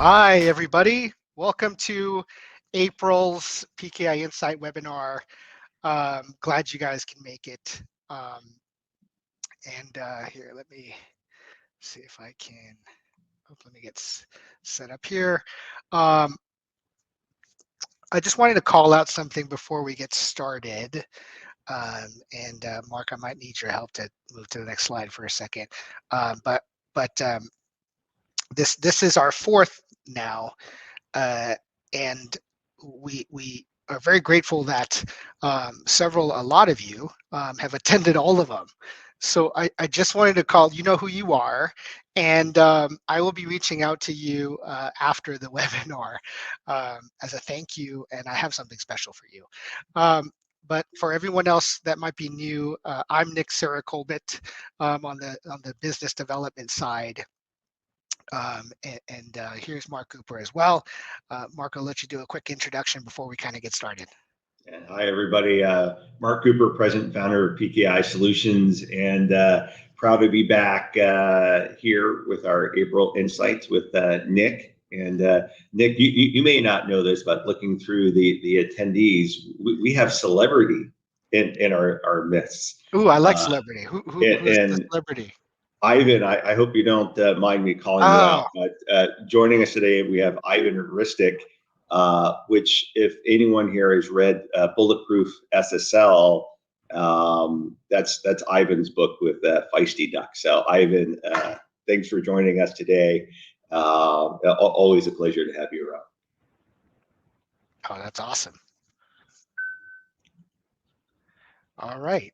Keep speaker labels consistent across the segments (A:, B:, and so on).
A: Hi, everybody. Welcome to April's PKI Insight webinar. Glad you guys can make it. Here, let me see if I can. Let me get set up here. Um, I just wanted to call out something before we get started. Mark, I might need your help to move to the next slide for a second. But this is our fourth now. And we are very grateful that a lot of you have attended all of them. So I just wanted to call, you know who you are, and I will be reaching out to you after the webinar as a thank you, and I have something special for you. But for everyone else that might be new, I'm Nick Colbert on the business development side. Here's Mark Cooper as well. Mark, I'll let you do a quick introduction before we kind of get started.
B: Hi, everybody. Mark Cooper, president and founder of PKI Solutions, and proud to be back here with our April Insights with Nick. And Nick, you may not know this, but looking through the attendees, we have celebrity in our midst.
A: Ooh, I like celebrity. Who's the celebrity?
B: Ivan, I hope you don't mind me calling you out, but joining us today, we have Ivan Ristic, which if anyone here has read Bulletproof SSL, that's Ivan's book with Feisty Duck. So Ivan, thanks for joining us today. Always a pleasure to have you around.
A: Oh, that's awesome. All right.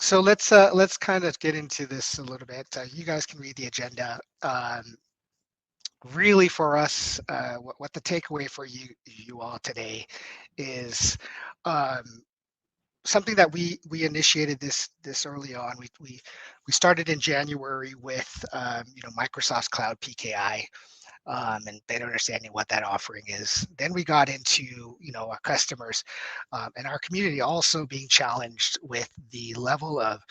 A: So let's kind of get into this a little bit. You guys can read the agenda. Really, for us, what the takeaway for you all today is something that we initiated this early on. We started in January with Microsoft's Cloud PKI. And better understanding what that offering is. Then we got into our customers and our community also being challenged with the level of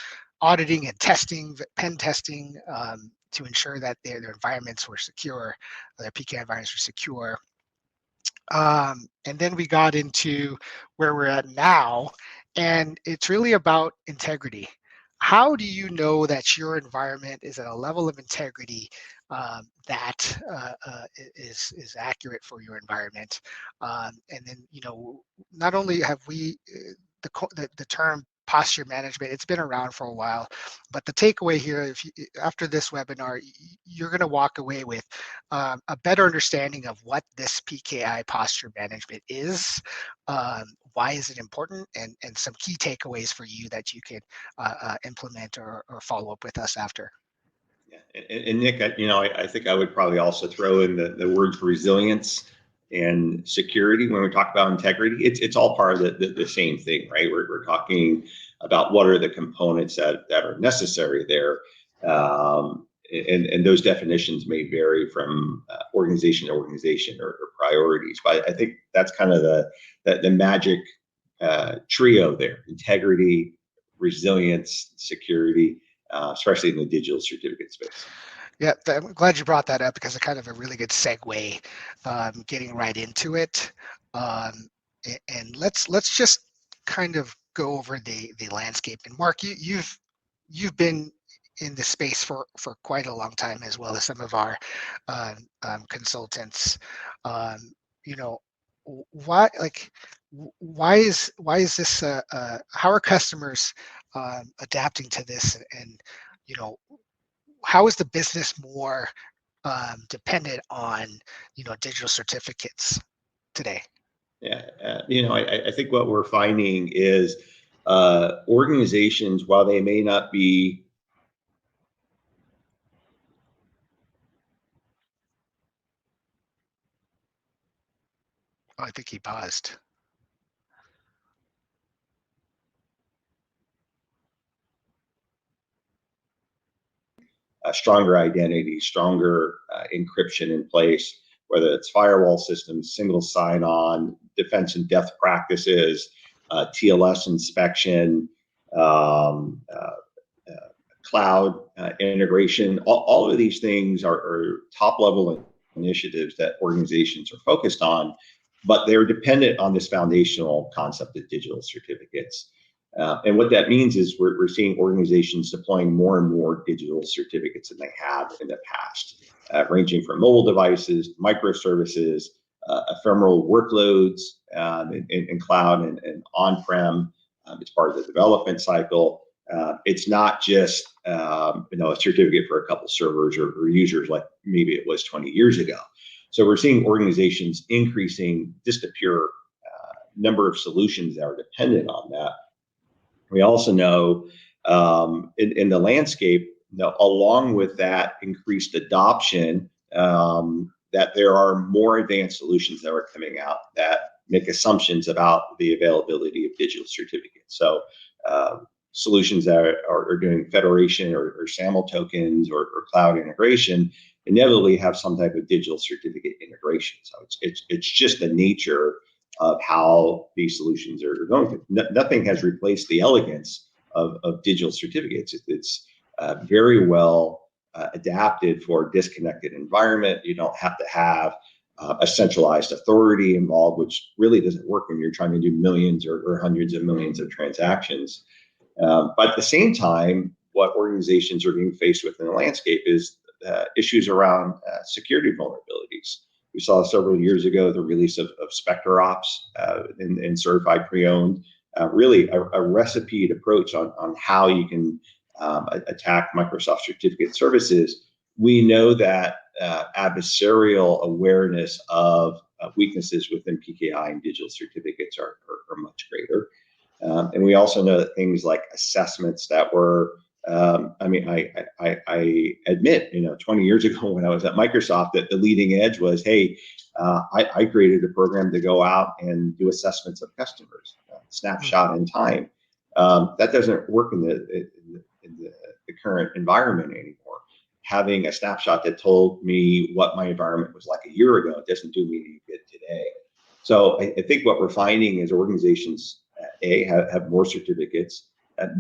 A: auditing and testing, pen testing, to ensure that their environments were secure, their PKI environments were secure. And then we got into where we're at now, and it's really about integrity. How do you know that your environment is at a level of integrity that is accurate for your environment? And then, not only have we the term posture management, it's been around for a while, but the takeaway here, after this webinar, you're going to walk away with a better understanding of what this PKI posture management is, why is it important, and some key takeaways for you that you can implement or follow up with us after.
B: Yeah, and Nick, I think I would probably also throw in the words resilience and security when we talk about integrity. It's all part of the same thing, right? We're talking about what are the components that are necessary there. And those definitions may vary from organization to organization or priorities. But I think that's kind of the magic trio there: integrity, resilience, security, especially in the digital certificate space.
A: Yeah, I'm glad you brought that up because it's kind of a really good segue, getting right into it. And let's just kind of go over the landscape. And Mark, you've been in the space for quite a long time, as well as some of our consultants. Why is this? How are customers adapting to this? And how is the business more dependent on digital certificates today?
B: Yeah, I think what we're finding is organizations, while they may not be
A: I think he paused.
B: a stronger identity, stronger encryption in place, whether it's firewall systems, single sign-on, defense and depth practices, TLS inspection, cloud integration. All of these things are top level initiatives that organizations are focused on, but they're dependent on this foundational concept of digital certificates. And what that means is we're seeing organizations deploying more and more digital certificates than they have in the past, ranging from mobile devices, microservices, ephemeral workloads in cloud and on-prem. It's part of the development cycle. It's not just a certificate for a couple servers or users like maybe it was 20 years ago. So we're seeing organizations increasing just a pure number of solutions that are dependent on that. We also know in the landscape, along with that increased adoption, that there are more advanced solutions that are coming out that make assumptions about the availability of digital certificates. So solutions that are doing federation or SAML tokens or cloud integration inevitably have some type of digital certificate integration. So it's just the nature of how these solutions are going to. Nothing has replaced the elegance of digital certificates. It's very well adapted for a disconnected environment. You don't have to have a centralized authority involved, which really doesn't work when you're trying to do millions or hundreds of millions of transactions. But at the same time, what organizations are being faced with in the landscape is issues around security vulnerabilities. We saw several years ago the release of Spectre Ops in certified pre-owned, really a recipe approach on how you can attack Microsoft certificate services. We know that adversarial awareness of weaknesses within PKI and digital certificates are much greater. And we also know that things like assessments that were, I admit, 20 years ago when I was at Microsoft, that the leading edge was, hey, I created a program to go out and do assessments of customers, snapshot in time. That doesn't work in the current environment anymore. Having a snapshot that told me what my environment was like a year ago doesn't do me any good today. So I think what we're finding is organizations, A, have more certificates,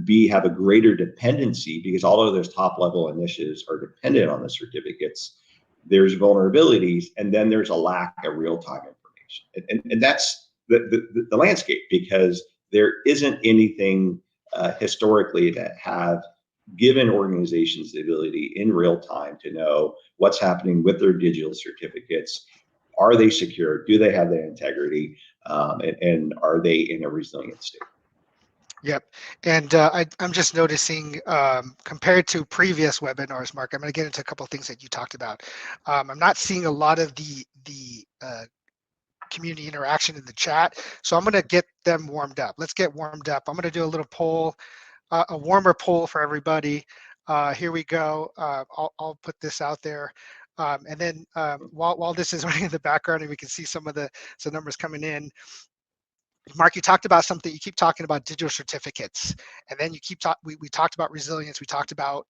B: B, have a greater dependency because all of those top level initiatives are dependent on the certificates. There's vulnerabilities, and then there's a lack of real-time information. And that's the landscape, because there isn't anything historically that have given organizations the ability in real time to know what's happening with their digital certificates. Are they secure? Do they have that integrity? And are they in a resilient state?
A: Yep. And I'm just noticing, compared to previous webinars, Mark, I'm going to get into a couple of things that you talked about. I'm not seeing a lot of the community interaction in the chat, so I'm going to get them warmed up. Let's get warmed up. I'm going to do a little poll, a warmer poll for everybody. Here we go. I'll put this out there. And then while this is running in the background and we can see some numbers coming in, Mark, you talked about something. You keep talking about digital certificates, and then you keep we talked about resilience. We talked about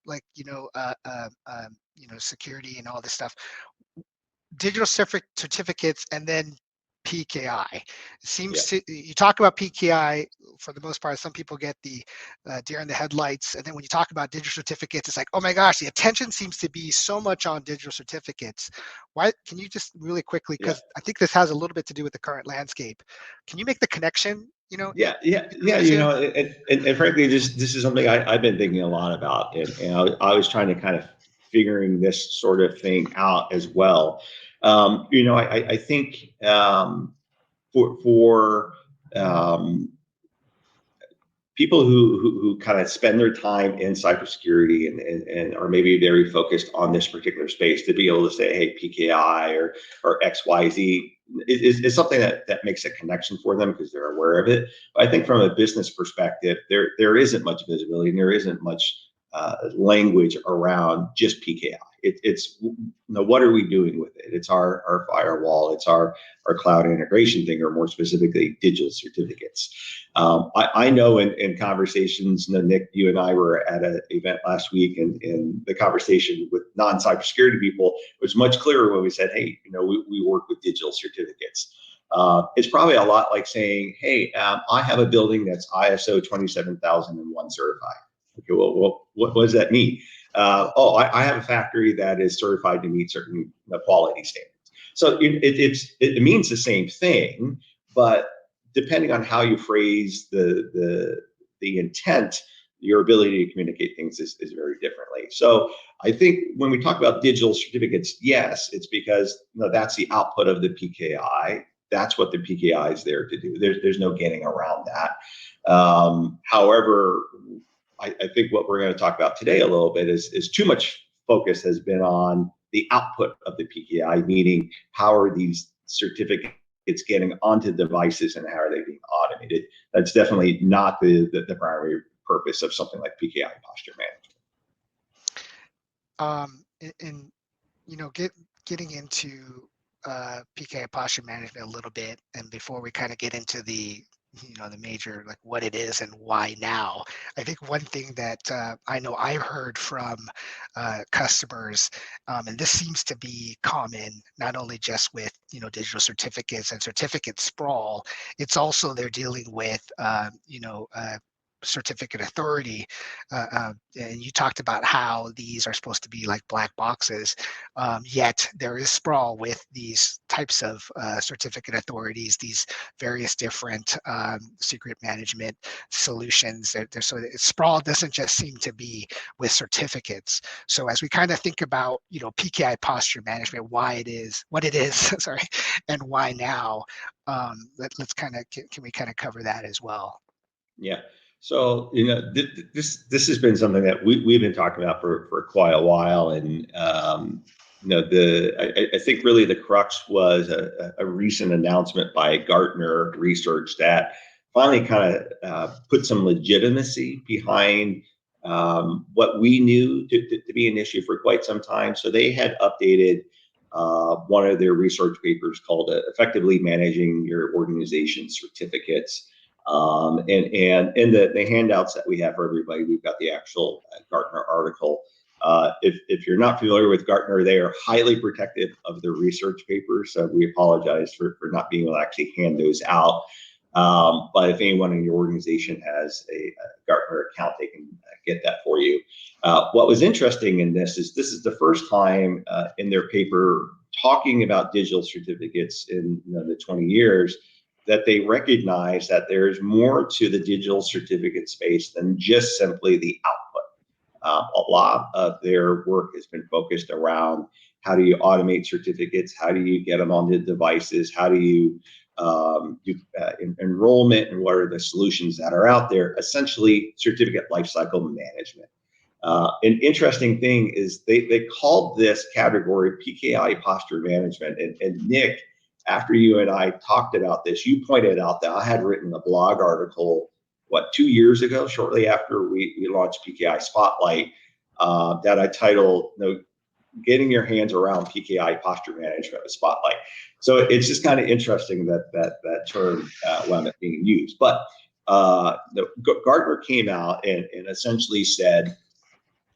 A: security and all this stuff. Digital certificates, and then PKI. It seems to you talk about PKI for the most part. Some people get the deer in the headlights, and then when you talk about digital certificates, it's like, oh my gosh, the attention seems to be so much on digital certificates. Why? Can you just really quickly, because I think this has a little bit to do with the current landscape. Can you make the connection?
B: And frankly, this is something I've been thinking a lot about, and I was trying to kind of figuring this sort of thing out as well. I think for people who kind of spend their time in cybersecurity and are maybe very focused on this particular space, to be able to say, hey, PKI or XYZ is something that makes a connection for them because they're aware of it. But I think from a business perspective, there isn't much visibility and there isn't much language around just PKI. It's what are we doing with it? It's our firewall. It's our cloud integration thing, or more specifically, digital certificates. I know in conversations, Nick, you and I were at an event last week, and the conversation with non-cybersecurity people was much clearer when we said, hey, we work with digital certificates. It's probably a lot like saying, hey, I have a building that's ISO 27001 certified. Okay, well, what does that mean? I have a factory that is certified to meet certain quality standards. So it means the same thing, but depending on how you phrase the intent, your ability to communicate things is very differently. So I think when we talk about digital certificates, yes, it's because that's the output of the PKI. That's what the PKI is there to do. There's no getting around that. However, I think what we're going to talk about today a little bit is too much focus has been on the output of the PKI, meaning how are these certificates getting onto devices and how are they being automated. That's definitely not the primary purpose of something like PKI posture management.
A: And getting into PKI posture management a little bit, and before we kind of get into the major, like what it is and why now, I think one thing that I know I heard from customers, and this seems to be common, not only just with digital certificates and certificate sprawl, it's also they're dealing with certificate authority, and you talked about how these are supposed to be like black boxes, yet there is sprawl with these types of certificate authorities, these various different secret management solutions. So sprawl doesn't just seem to be with certificates. So as we kind of think about PKI posture management, why it is what it is, sorry, and why now, let's kind of can we kind of cover that as well?
B: Yeah. So this has been something that we've been talking about for quite a while, and I think really the crux was a recent announcement by Gartner Research that finally kind of put some legitimacy behind what we knew to be an issue for quite some time. So they had updated one of their research papers called "Effectively Managing Your Organization Certificates." And in the handouts that we have for everybody, we've got the actual Gartner article. If you're not familiar with Gartner, they are highly protective of their research papers. So we apologize for not being able to actually hand those out. But if anyone in your organization has a Gartner account, they can get that for you. What was interesting in this is the first time in their paper talking about digital certificates in the 20 years that they recognize that there's more to the digital certificate space than just simply the output. A lot of their work has been focused around how do you automate certificates, how do you get them onto devices, how do you do enrollment, and what are the solutions that are out there, essentially certificate lifecycle management. An interesting thing is they called this category PKI posture management, and Nick, after you and I talked about this, you pointed out that I had written a blog article, 2 years ago, shortly after we launched PKI Spotlight, that I titled, "Getting Your Hands Around PKI Posture Management with Spotlight." So it's just kind of interesting that term wound up being used. But Gartner came out and essentially said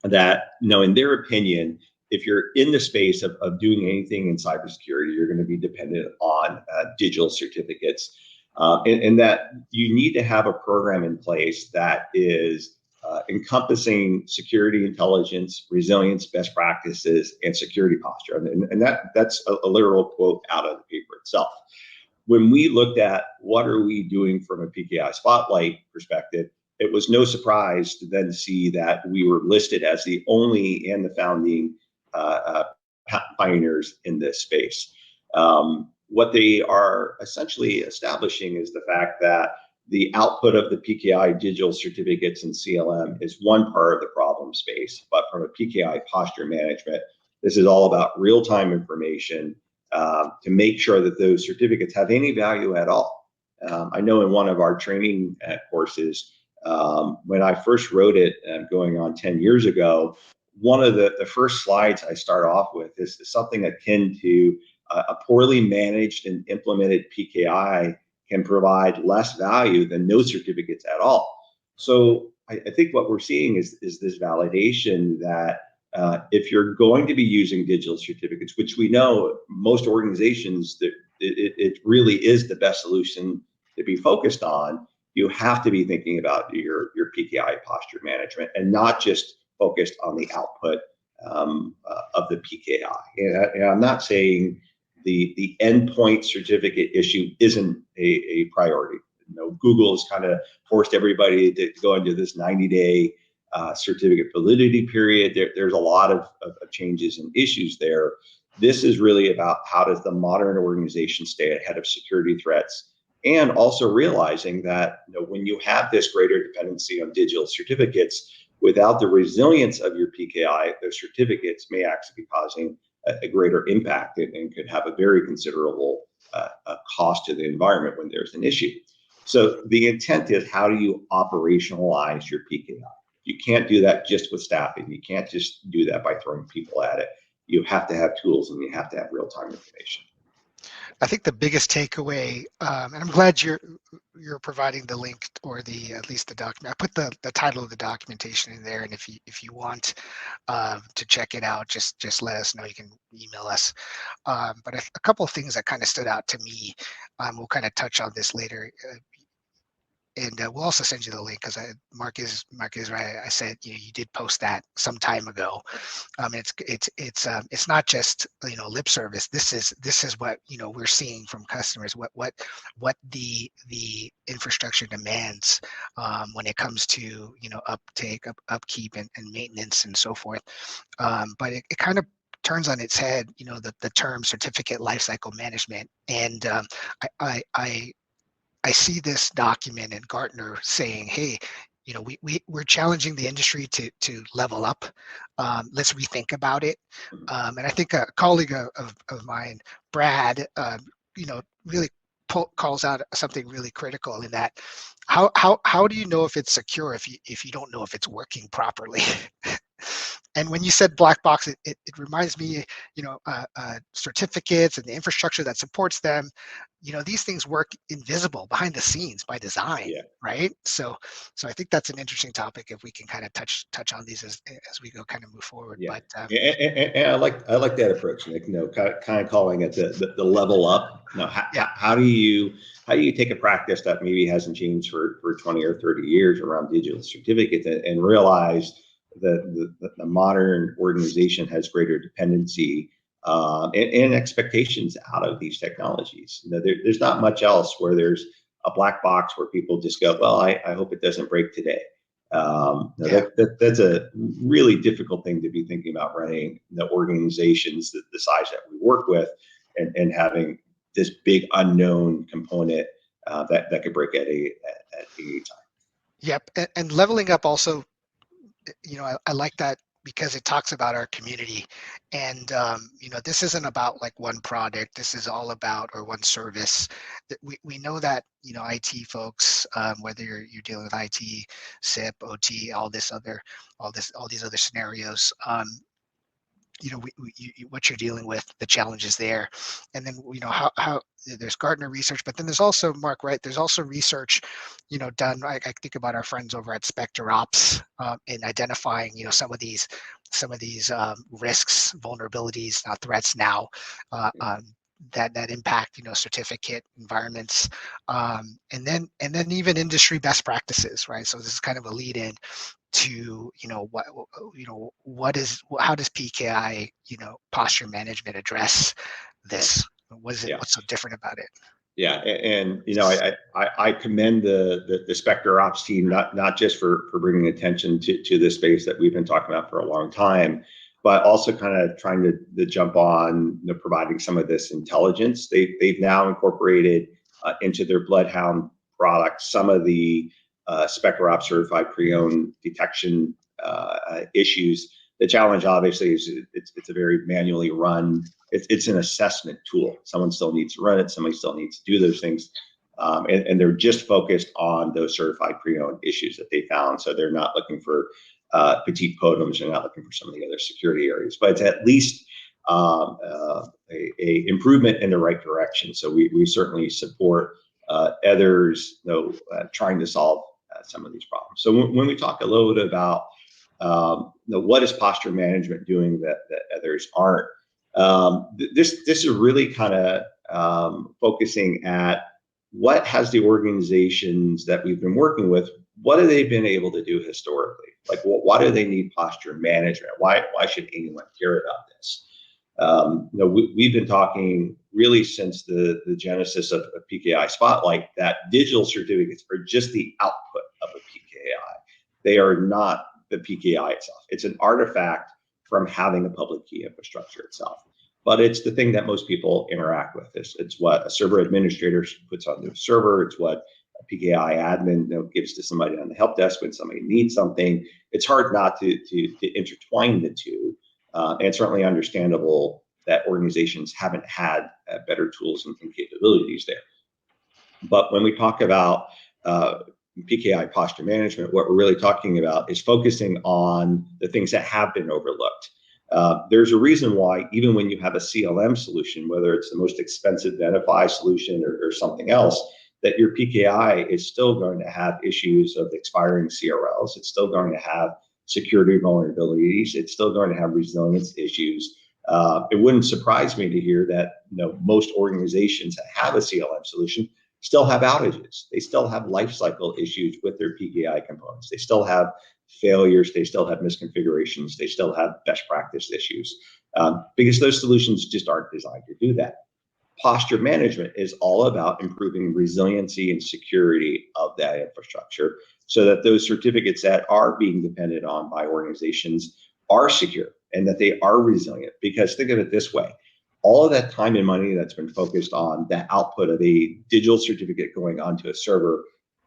B: that, in their opinion, if you're in the space of doing anything in cybersecurity, you're going to be dependent on digital certificates, and that you need to have a program in place that is encompassing security intelligence, resilience, best practices, and security posture. And that's a literal quote out of the paper itself. When we looked at what are we doing from a PKI Spotlight perspective, it was no surprise to then see that we were listed as the only and the founding pioneers in this space. What they are essentially establishing is the fact that the output of the PKI digital certificates and CLM is one part of the problem space, but from a PKI posture management, this is all about real-time information to make sure that those certificates have any value at all. I know in one of our training courses, when I first wrote it, going on 10 years ago, one of the first slides I start off with is something akin to a poorly managed and implemented PKI can provide less value than no certificates at all. So I think what we're seeing is this validation that if you're going to be using digital certificates, which we know most organizations that it really is the best solution to be focused on, you have to be thinking about your PKI posture management and not just focused on the output of the PKI. And I'm not saying the endpoint certificate issue isn't a priority. Google has kind of forced everybody to go into this 90-day certificate validity period. There's a lot of changes and issues there. This is really about how does the modern organization stay ahead of security threats, and also realizing that when you have this greater dependency on digital certificates, without the resilience of your PKI, those certificates may actually be causing a greater impact and could have a very considerable cost to the environment when there's an issue. So the intent is, how do you operationalize your PKI? You can't do that just with staffing. You can't just do that by throwing people at it. You have to have tools, and you have to have real-time information.
A: I think the biggest takeaway, and I'm glad you're providing the link, or at least the document. I put the title of the documentation in there, and if you want to check it out, just let us know. You can email us. But a couple of things that kind of stood out to me. We'll kind of touch on this later. And we'll also send you the link, because Mark is right. I said you did post that some time ago. It's not just lip service. This is what we're seeing from customers. What the infrastructure demands when it comes to uptake, upkeep, and maintenance and so forth. But it kind of turns on its head the term certificate lifecycle management, and I see this document in Gartner saying, hey, we're challenging the industry to level up. Let's rethink about it. And I think a colleague of mine, Brad, really calls out something really critical in that. How do you know if it's secure if you don't know if it's working properly? And when you said black box, it reminds me, certificates and the infrastructure that supports them. These things work invisible behind the scenes by design, right? So I think that's an interesting topic if we can kind of touch on these as we go, kind of move forward.
B: Yeah.
A: But
B: and I like that approach, Nick. Kind of calling it the level up. How do you take a practice that maybe hasn't changed for 20 or 30 years around digital certificates and realize that the modern organization has greater dependency and expectations out of these technologies. There's not much else where there's a black box where people just go, well, I hope it doesn't break today. That's a really difficult thing to be thinking about, running the organizations the size that we work with, and having this big unknown component that could break at any time.
A: Yep, and leveling up also. I like that, because it talks about our community, and this isn't about like one product. This is all about, or one service. That we know that IT folks, whether you're dealing with IT, SIP, OT, all these other scenarios. What you're dealing with, the challenges there, and then how there's Gartner research, but then there's also, Mark, right? There's also research, done. I think about our friends over at Spectre Ops in identifying, some of these risks, vulnerabilities, threats now that impact certificate environments, and then even industry best practices, right? So this is kind of a lead in to how does PKI posture management address this? What's so different about it?
B: Yeah, and I commend the Spectre Ops team, not just for bringing attention to this space that we've been talking about for a long time, but also kind of trying to jump on providing some of this intelligence. They've now incorporated into their Bloodhound product some of the Spectre Ops certified pre-owned detection issues. The challenge, obviously, is it's a very manually run. It's an assessment tool. Someone still needs to run it. Somebody still needs to do those things, and they're just focused on those certified pre-owned issues that they found. So they're not looking for petite podums. They're not looking for some of the other security areas, but it's at least a improvement in the right direction. So we certainly support others trying to solve some of these problems. So when we talk a little bit about what is posture management doing that others aren't, this is really kind of focusing at what has the organizations that we've been working with, what have they been able to do historically? Like, why do they need posture management? Why should anyone care about this? We've been talking really since the genesis of PKI Spotlight that digital certificates are just the output of a PKI. They are not the PKI itself. It's an artifact from having a public key infrastructure itself. But it's the thing that most people interact with. It's what a server administrator puts on their server. It's what a PKI admin gives to somebody on the help desk when somebody needs something. It's hard not to intertwine the two. And it's certainly understandable that organizations haven't had better tools and capabilities there. But when we talk about PKI posture management, what we're really talking about is focusing on the things that have been overlooked. There's a reason why, even when you have a CLM solution, whether it's the most expensive Venafi solution or something else, that your PKI is still going to have issues of expiring CRLs. It's still going to have security vulnerabilities. It's still going to have resilience issues. It wouldn't surprise me to hear that most organizations that have a CLM solution still have outages. They still have lifecycle issues with their PKI components. They still have failures. They still have misconfigurations. They still have best practice issues because those solutions just aren't designed to do that. Posture management is all about improving resiliency and security of that infrastructure so that those certificates that are being depended on by organizations are secure and that they are resilient. Because think of it this way, all of that time and money that's been focused on the output of a digital certificate going onto a server,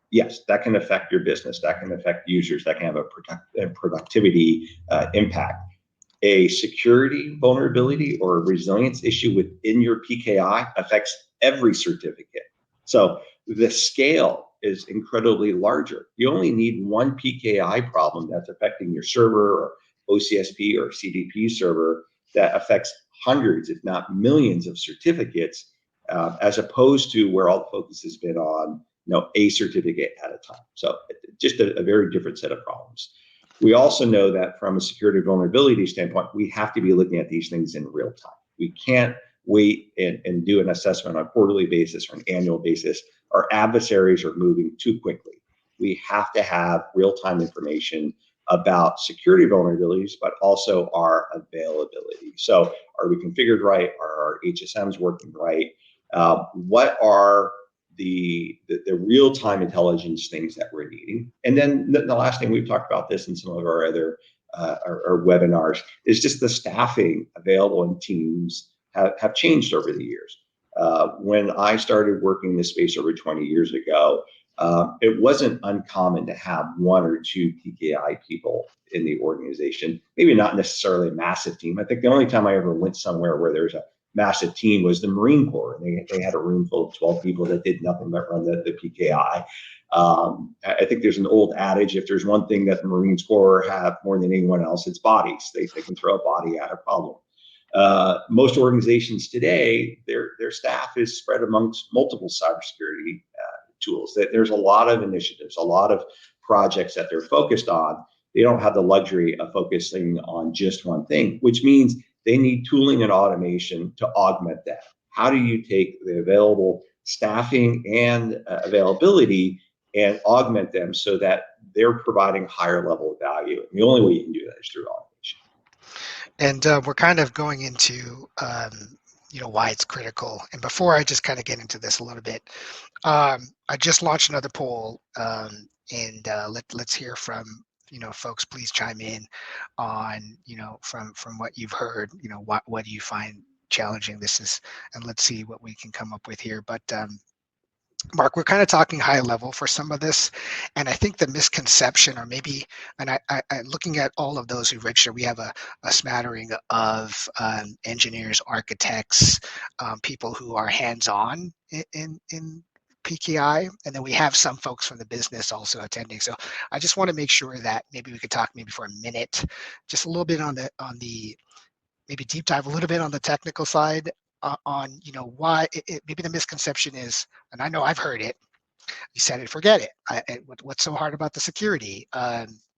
B: yes, that can affect your business, that can affect users, that can have a productivity impact. A security vulnerability or a resilience issue within your PKI affects every certificate. So the scale is incredibly larger. You only need one PKI problem that's affecting your server or OCSP or CDP server that affects hundreds, if not millions of certificates, as opposed to where all the focus has been on a certificate at a time. So just a very different set of problems. We also know that from a security vulnerability standpoint, we have to be looking at these things in real time. We can't wait and do an assessment on a quarterly basis or an annual basis. Our adversaries are moving too quickly. We have to have real-time information about security vulnerabilities, but also our availability. So are we configured right? Are our HSMs working right? What are the real-time intelligence things that we're needing? And then the last thing, we've talked about this in some of our other our webinars, is just the staffing available in teams have changed over the years. When I started working this space over 20 years ago, it wasn't uncommon to have one or two PKI people in the organization, maybe not necessarily a massive team. I think the only time I ever went somewhere where there's a massive team was the Marine Corps. They had a room full of 12 people that did nothing but run the PKI. I think there's an old adage, if there's one thing that the Marine Corps have more than anyone else, it's bodies. They can throw a body at a problem. Most organizations today, their staff is spread amongst multiple cybersecurity tools. There's a lot of initiatives, a lot of projects that they're focused on. They don't have the luxury of focusing on just one thing, which means they need tooling and automation to augment that. How do you take the available staffing and availability and augment them so that they're providing higher level of value? And the only way you can do that is through automation.
A: And we're kind of going into why it's critical. And before I just kind of get into this a little bit, I just launched another poll, and let's hear from folks. Please chime in on from what you've heard. What do you find challenging? And let's see what we can come up with here. But Mark, we're kind of talking high level for some of this, and I think the misconception, or maybe, and I looking at all of those who register, we have a smattering of engineers, architects, people who are hands-on in PKI, and then we have some folks from the business also attending. So I just want to make sure that maybe we could talk maybe for a minute, just a little bit on the maybe deep dive a little bit on the technical side. On why maybe the misconception is, and I know I've heard it, you said it, forget it. What's so hard about the security?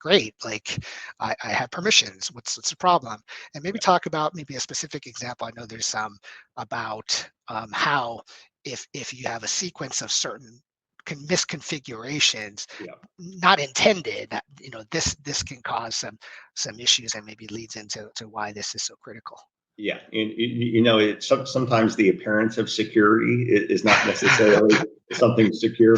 A: Great, like I have permissions. What's the problem? And maybe talk about maybe a specific example. I know there's some about how if you have a sequence of certain misconfigurations,
B: Yeah.
A: not intended, this can cause some issues, and maybe leads into why this is so critical.
B: Yeah, and it's sometimes the appearance of security is not necessarily something secure.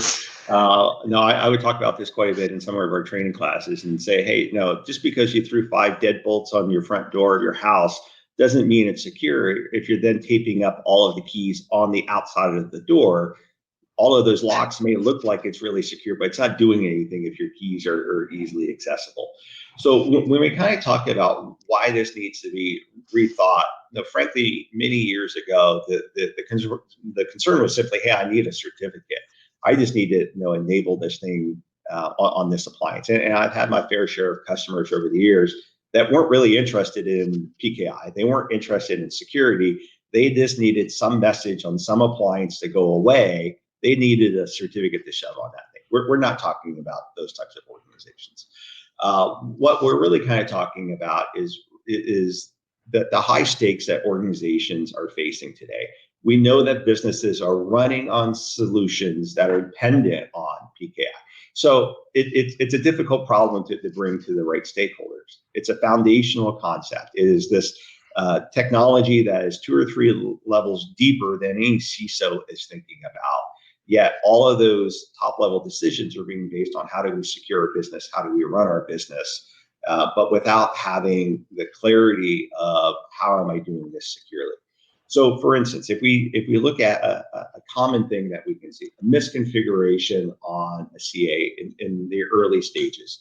B: No, I would talk about this quite a bit in some of our training classes and say, hey, no, just because you threw 5 deadbolts on your front door of your house doesn't mean it's secure. If you're then taping up all of the keys on the outside of the door, all of those locks may look like it's really secure, but it's not doing anything if your keys are easily accessible. So when we kind of talk about why this needs to be rethought, frankly, many years ago, the concern was simply, hey, I need a certificate. I just need to enable this thing on this appliance. And I've had my fair share of customers over the years that weren't really interested in PKI. They weren't interested in security. They just needed some message on some appliance to go away. They needed a certificate to shove on that thing. We're not talking about those types of organizations. What we're really kind of talking about is the high stakes that organizations are facing today. We know that businesses are running on solutions that are dependent on PKI. So it's a difficult problem to bring to the right stakeholders. It's a foundational concept. It is this technology that is 2 or 3 levels deeper than any CISO is thinking about. Yet all of those top level decisions are being based on how do we secure a business, how do we run our business, but without having the clarity of how am I doing this securely. So for instance, if we look at a common thing that we can see, a misconfiguration on a CA in the early stages.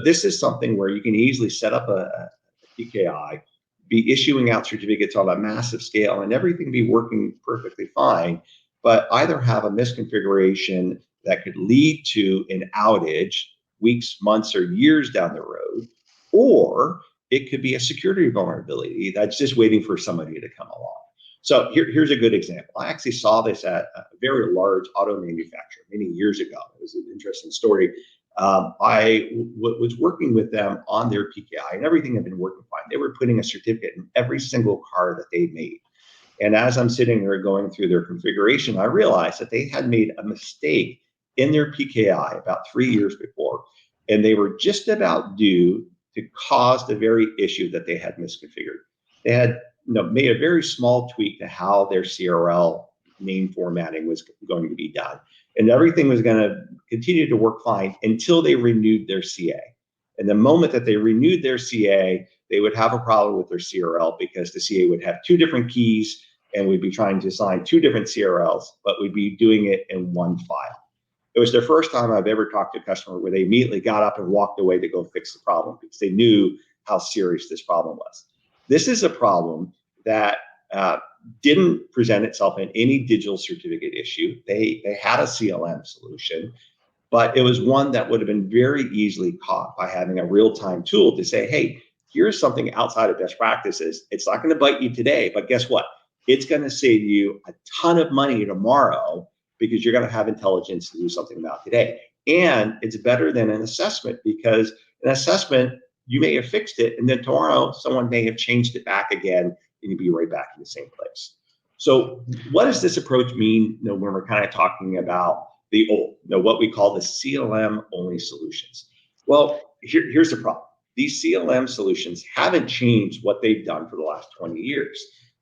B: This is something where you can easily set up a PKI, be issuing out certificates on a massive scale, and everything be working perfectly fine, but either have a misconfiguration that could lead to an outage weeks, months, or years down the road, or it could be a security vulnerability that's just waiting for somebody to come along. So here's a good example. I actually saw this at a very large auto manufacturer many years ago. It was an interesting story. I was working with them on their PKI, and everything had been working fine. They were putting a certificate in every single car that they made. And as I'm sitting there going through their configuration, I realized that they had made a mistake in their PKI about 3 years before, and they were just about due to cause the very issue that they had misconfigured. They had made a very small tweak to how their CRL name formatting was going to be done. And everything was going to continue to work fine until they renewed their CA. And the moment that they renewed their CA, they would have a problem with their CRL because the CA would have 2 different keys and we'd be trying to assign 2 different CRLs, but we'd be doing it in one file. It was the first time I've ever talked to a customer where they immediately got up and walked away to go fix the problem because they knew how serious this problem was. This is a problem that didn't present itself in any digital certificate issue. They had a CLM solution, but it was one that would have been very easily caught by having a real-time tool to say, hey, here's something outside of best practices. It's not going to bite you today, but guess what? It's going to save you a ton of money tomorrow because you're going to have intelligence to do something about today. And it's better than an assessment because an assessment, you may have fixed it, and then tomorrow someone may have changed it back again, and you'd be right back in the same place. So what does this approach mean when we're kind of talking about the old, what we call the CLM only solutions? Well, here's the problem. These CLM solutions haven't changed what they've done for the last 20 years.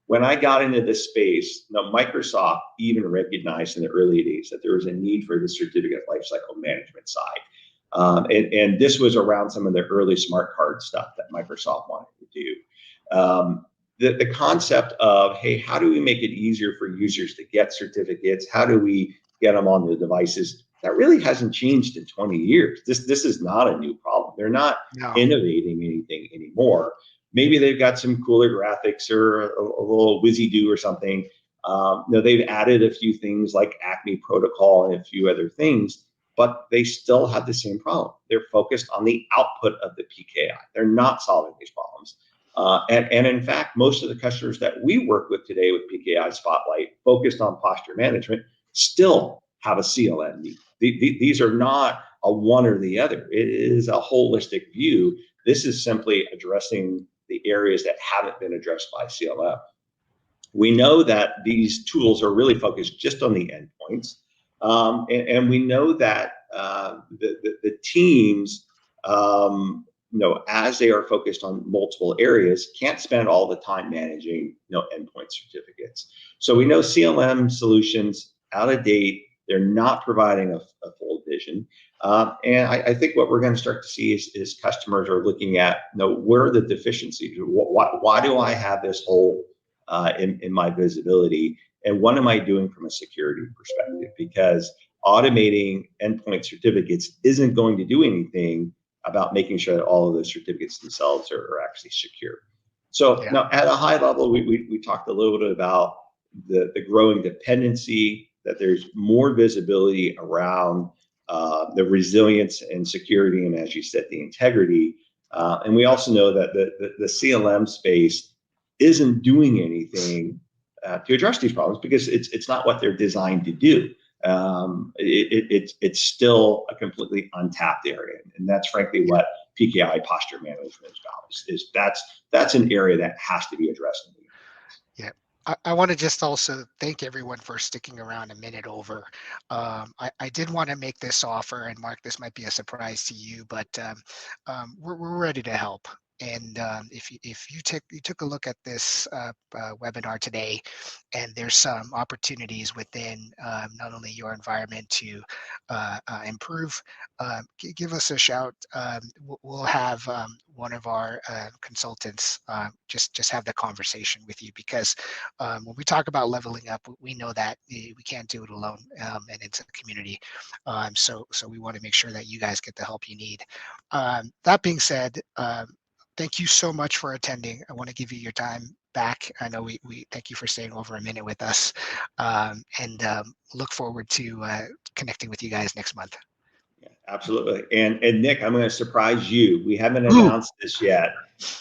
B: When I got into this space, Microsoft even recognized in the early days that there was a need for the certificate lifecycle management side. And this was around some of the early smart card stuff that Microsoft wanted to do. The concept of, hey, how do we make it easier for users to get certificates? How do we get them on the devices? That really hasn't changed in 20 years. This is not a new problem. They're not innovating anything anymore. Maybe they've got some cooler graphics or a little whizzy-do or something. They've added a few things like Acme Protocol and a few other things, but they still have the same problem. They're focused on the output of the PKI. They're not solving these problems. And in fact, most of the customers that we work with today with PKI Spotlight focused on posture management still have a CLM need. These are not a one or the other. It is a holistic view. This is simply addressing the areas that haven't been addressed by CLM. We know that these tools are really focused just on the endpoints. And we know that the teams, as they are focused on multiple areas, can't spend all the time managing, endpoint certificates. So we know CLM solutions out of date. They're not providing a full vision. And I think what we're going to start to see is customers are looking at, where are the deficiencies? Why do I have this hole in my visibility? And what am I doing from a security perspective? Because automating endpoint certificates isn't going to do anything about making sure that all of those certificates themselves are actually secure. So now at a high level, we talked a little bit about the growing dependency, that there's more visibility around the resilience and security, and as you said, the integrity. And we also know that the CLM space isn't doing anything to address these problems because it's not what they're designed to do. It's still a completely untapped area, and that's frankly what PKI posture management is about. That's an area that has to be addressed.
A: Yeah. I want to just also thank everyone for sticking around a minute over. I did want to make this offer, and Mark, this might be a surprise to you, but we're ready to help. And if you took a look at this webinar today, and there's some opportunities within not only your environment to improve, give us a shout. We'll have one of our consultants just have the conversation with you, because when we talk about leveling up, we know that we can't do it alone, and it's a community. So we want to make sure that you guys get the help you need. That being said, thank you so much for attending. I want to give you your time back. I know we thank you for staying over a minute with us, and look forward to connecting with you guys next month.
B: Yeah, absolutely. And Nick, I'm going to surprise you. We haven't announced this yet.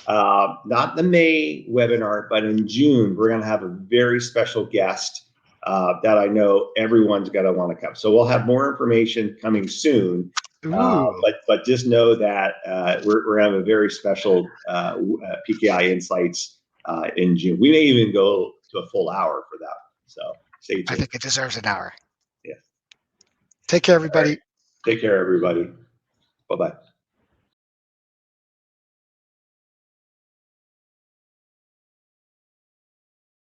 B: Not the May webinar, but in June, we're going to have a very special guest that I know everyone's going to want to come. So we'll have more information coming soon. But just know that we're going to have a very special PKI Insights in June. We may even go to a full hour for that. So stay tuned.
A: I think it deserves an hour.
B: Yeah.
A: Take care, everybody.
B: Take care, everybody. Bye-bye.